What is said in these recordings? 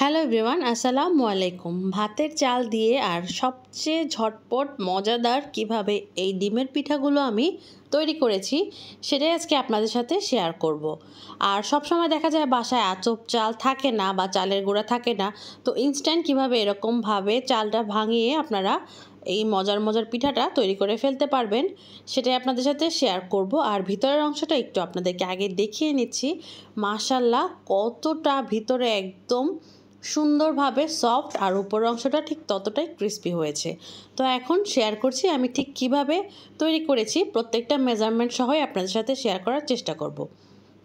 Hello everyone, আসসালামু আলাইকুম। ভাতের চাল দিয়ে আর সবচেয়ে ঝটপট মজাদার কিভাবে এই ডিমের পিঠাগুলো আমি তৈরি করেছি সেটাই আজকে আপনাদের সাথে শেয়ার করব। আর সব সময় দেখা যায় বাসায় আতপ চাল থাকে না বা চালের গুঁড়া থাকে না, তো ইনস্ট্যান্ট কিভাবে এরকমভাবে চালটা ভাঙিয়ে আপনারা এই মজার মজার পিঠাটা তৈরি করে ফেলতে পারবেন সেটাই আপনাদের সাথে শেয়ার করব। আর ভিতরের অংশটা একটু আপনাদেরকে আগে দেখিয়ে নিচ্ছি। মাশাআল্লাহ, কতটা ভিতরে একদম সুন্দরভাবে সফট আর উপরের অংশটা ঠিক ততটাই ক্রিস্পি হয়েছে। তো এখন শেয়ার করছি আমি ঠিক কিভাবে তৈরি করেছি, প্রত্যেকটা মেজারমেন্ট সহই আপনাদের সাথে শেয়ার করার চেষ্টা করব।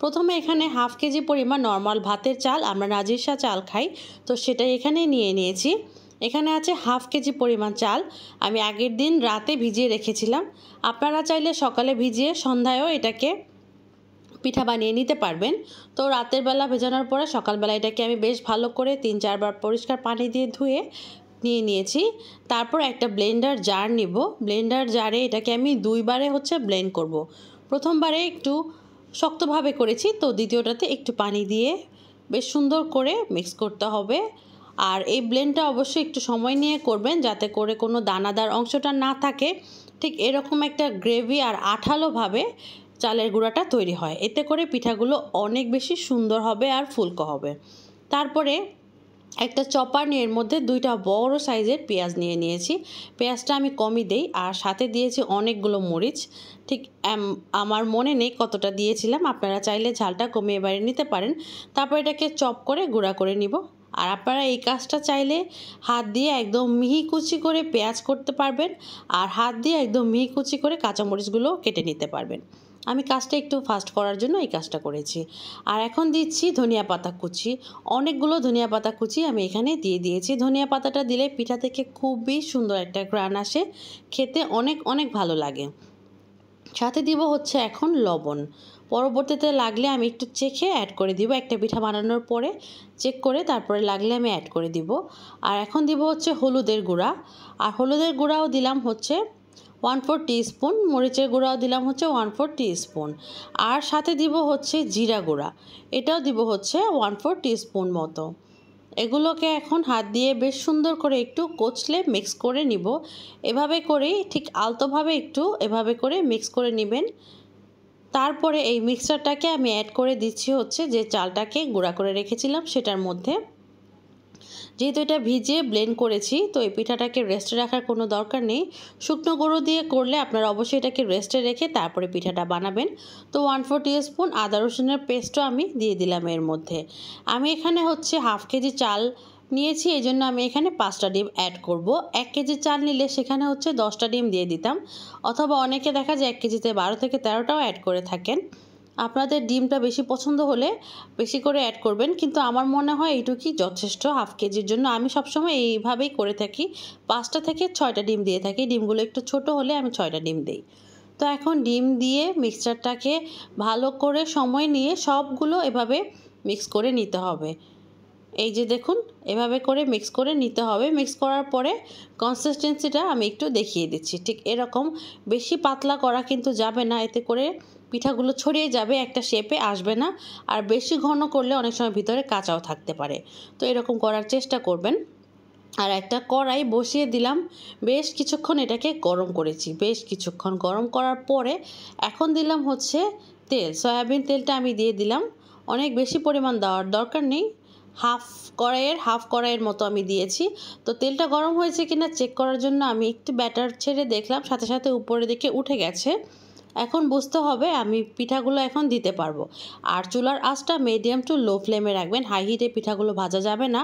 প্রথমে এখানে হাফ কেজি পরিমাণ নর্মাল ভাতের চাল, আমরা নাজিরশা চাল খাই, তো সেটাই এখানে নিয়ে নিয়েছি। এখানে আছে হাফ কেজি পরিমাণ চাল, আমি আগের দিন রাতে ভিজিয়ে রেখেছিলাম। আপনারা চাইলে সকালে ভিজিয়ে সন্ধ্যায়ও এটাকে পিঠা বানিয়ে নিতে পারবেন। তো রাতের বেলা ভেজানোর পরে সকালবেলা এটাকে আমি বেশ ভালো করে 3-4 বার পরিষ্কার পানি দিয়ে ধুয়ে নিয়ে নিয়েছি। তারপর একটা ব্লেন্ডার জার নিব। ব্লেন্ডার জারে এটাকে আমি 2 বারে ব্লেন্ড করব। প্রথমবারে একটু শক্তভাবে করেছি, তো দ্বিতীয়টাতে একটু পানি দিয়ে বেশ সুন্দর করে মিক্স করতে হবে। আর এই ব্লেন্ডটা অবশ্যই একটু সময় নিয়ে করবেন, যাতে করে কোনো দানাদার অংশটা না থাকে। ঠিক এরকম একটা গ্রেভি আর আঠালোভাবে চালের গুঁড়াটা তৈরি হয়, এতে করে পিঠাগুলো অনেক বেশি সুন্দর হবে আর ফুলকো হবে। তারপরে একটা চপার নিয়ে এর মধ্যে 2টা বড় সাইজের পেঁয়াজ নিয়ে নিয়েছি। পেঁয়াজটা আমি কমই দেই, আর সাথে দিয়েছি অনেকগুলো মরিচ। ঠিক আমার মনে নেই কতটা দিয়েছিলাম, আপনারা চাইলে ঝালটা কমিয়ে বাড়িয়ে নিতে পারেন। তারপর এটাকে চপ করে গুঁড়া করে নিব। আর আপনারা এই কাজটা চাইলে হাত দিয়ে একদম মিহি কুচি করে পেঁয়াজ করতে পারবেন, আর হাত দিয়ে একদম মিহি কুচি করে কাঁচামরিচগুলো কেটে নিতে পারবেন। আমি কাজটা একটু ফাস্ট করার জন্য এই কাজটা করেছি। আর এখন দিচ্ছি ধনিয়া পাতা কুচি। অনেকগুলো ধনিয়া পাতা কুচি আমি এখানে দিয়ে দিয়েছি। ধনিয়া পাতাটা দিলে পিঠা থেকে খুবই সুন্দর একটা ঘ্রাণ আসে, খেতে অনেক অনেক ভালো লাগে। সাথে দিব এখন লবণ। পরবর্তীতে লাগলে আমি একটু চেখে অ্যাড করে দিব, একটা পিঠা বানানোর পরে চেক করে তারপরে লাগলে আমি অ্যাড করে দিব। আর এখন দিব হলুদের গুঁড়া। আর হলুদের গুঁড়াও দিলাম 1/4 টিস্পুন, মরিচের গুঁড়াও দিলাম 1/4 টিস্পুন। আর সাথে দিব জিরা গুঁড়া, এটাও দিব 1/4 টিস্পুন মতো। এগুলোকে এখন হাত দিয়ে বেশ সুন্দর করে একটু কচলে মিক্স করে নিব। এভাবে করেই ঠিক আলতোভাবে একটু এভাবে করে মিক্স করে নেবেন। তারপরে এই মিক্সচারটাকে আমি অ্যাড করে দিচ্ছি যে চালটাকে গুঁড়া করে রেখেছিলাম সেটার মধ্যে। যেহেতু এটা ভিজিয়ে ব্লেন্ড করেছি, তো এই পিঠাটাকে রেস্টে রাখার কোনো দরকার নেই। শুকনো গুঁড়ো দিয়ে করলে আপনারা অবশ্যই এটাকে রেস্টে রেখে তারপরে পিঠাটা বানাবেন। তো 1/4 টিস্পুন আদা রসুনের পেস্টও আমি দিয়ে দিলাম এর মধ্যে। আমি এখানে হাফ কেজি চাল নিয়েছি, এই জন্য আমি এখানে 5টা ডিম অ্যাড করব। 1 কেজি চাল নিলে সেখানে 10টা ডিম দিয়ে দিতাম, অথবা অনেকে দেখা যায় 1 কেজিতে 12 থেকে 13টাও অ্যাড করে থাকেন। আপনাদের ডিমটা বেশি পছন্দ হলে বেশি করে অ্যাড করবেন, কিন্তু আমার মনে হয় এইটুকুই যথেষ্ট হাফ কেজির জন্য। আমি সবসময় এইভাবেই করে থাকি, 5টা থেকে 6টা ডিম দিয়ে থাকি। ডিমগুলো একটু ছোট হলে আমি 6টা ডিম দিই। তো এখন ডিম দিয়ে মিক্সচারটাকে ভালো করে সময় নিয়ে সবগুলো এভাবে মিক্স করে নিতে হবে। এই যে দেখুন, এভাবে করে মিক্স করে নিতে হবে। মিক্স করার পরে কনসিস্টেন্সিটা আমি একটু দেখিয়ে দিচ্ছি। ঠিক এরকম বেশি পাতলা করা কিন্তু যাবে না, এতে করে পিঠাগুলো ছড়িয়ে যাবে, একটা শেপে আসবে না। আর বেশি ঘন করলে অনেক সময় ভিতরে কাঁচাও থাকতে পারে, তো এরকম করার চেষ্টা করবেন। আর একটা কড়াই বসিয়ে দিলাম, বেশ কিছুক্ষণ এটাকে গরম করেছি। বেশ কিছুক্ষণ গরম করার পরে এখন দিলাম তেল। সয়াবিন তেলটা আমি দিয়ে দিলাম, অনেক বেশি পরিমাণ দেওয়ার দরকার নেই, হাফ কড়াইয়ের মতো আমি দিয়েছি। তো তেলটা গরম হয়েছে কিনা চেক করার জন্য আমি একটু ব্যাটার ছেড়ে দেখলাম, সাথে সাথে উপরের দিকে উঠে গেছে। এখন বুঝতে হবে আমি পিঠাগুলো এখন দিতে পারবো। আর চুলার আঁচটা মিডিয়াম টু লো ফ্লেমে রাখবেন, হাই হিটে পিঠাগুলো ভাজা যাবে না,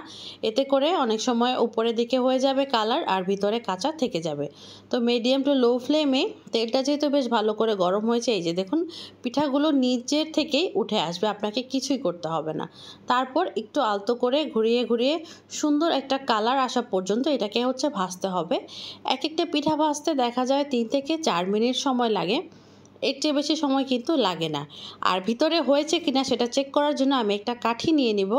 এতে করে অনেক সময় উপরের দিকে হয়ে যাবে কালার আর ভিতরে কাঁচা থেকে যাবে। তো মিডিয়াম টু লো ফ্লেমে তেলটা যেহেতু বেশ ভালো করে গরম হয়েছে, এই যে দেখুন পিঠাগুলো নিচের থেকেই উঠে আসবে, আপনাকে কিছুই করতে হবে না। তারপর একটু আলতো করে ঘুরিয়ে ঘুরিয়ে সুন্দর একটা কালার আসা পর্যন্ত এটাকে ভাজতে হবে। এক একটা পিঠা ভাজতে দেখা যায় 3 থেকে 4 মিনিট সময় লাগে, এর চেয়ে বেশি সময় কিন্তু লাগে না। আর ভিতরে হয়েছে কিনা সেটা চেক করার জন্য আমি একটা কাঠি নিয়ে নিব।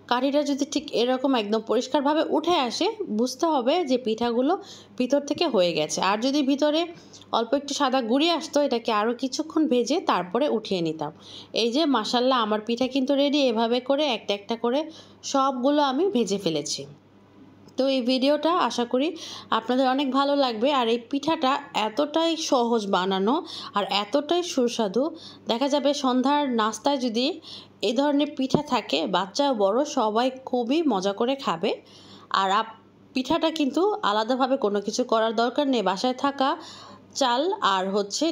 কাঠিটা যদি ঠিক এরকম একদম পরিষ্কারভাবে উঠে আসে, বুঝতে হবে যে পিঠাগুলো ভিতর থেকে হয়ে গেছে। আর যদি ভিতরে অল্প একটু সাদা গুঁড়ি আসতো, এটাকে আরও কিছুক্ষণ ভেজে তারপরে উঠিয়ে নিতাম। এই যে মাশাআল্লাহ, আমার পিঠা কিন্তু রেডি। এভাবে করে একটা একটা করে সবগুলো আমি ভেজে ফেলেছি। তো এই ভিডিওটা আশা করি আপনাদের অনেক ভালো লাগবে। আর এই পিঠাটা এতটাই সহজ বানানো আর এতটাই সুস্বাদু, দেখা যাবে সন্ধ্যার নাস্তায় যদি এই ধরনের পিঠা থাকে, বাচ্চা বড় সবাই খুবই মজা করে খাবে। আর পিঠাটা কিন্তু আলাদাভাবে কোনো কিছু করার দরকার নেই, বাসায় থাকা চাল আর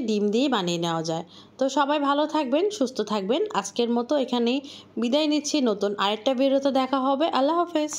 ডিম দিয়ে বানিয়ে নেওয়া যায়। তো সবাই ভালো থাকবেন, সুস্থ থাকবেন। আজকের মতো এখানেই বিদায় নিচ্ছি। নতুন আরেকটা ভিডিওতে দেখা হবে। আল্লাহ হাফেজ।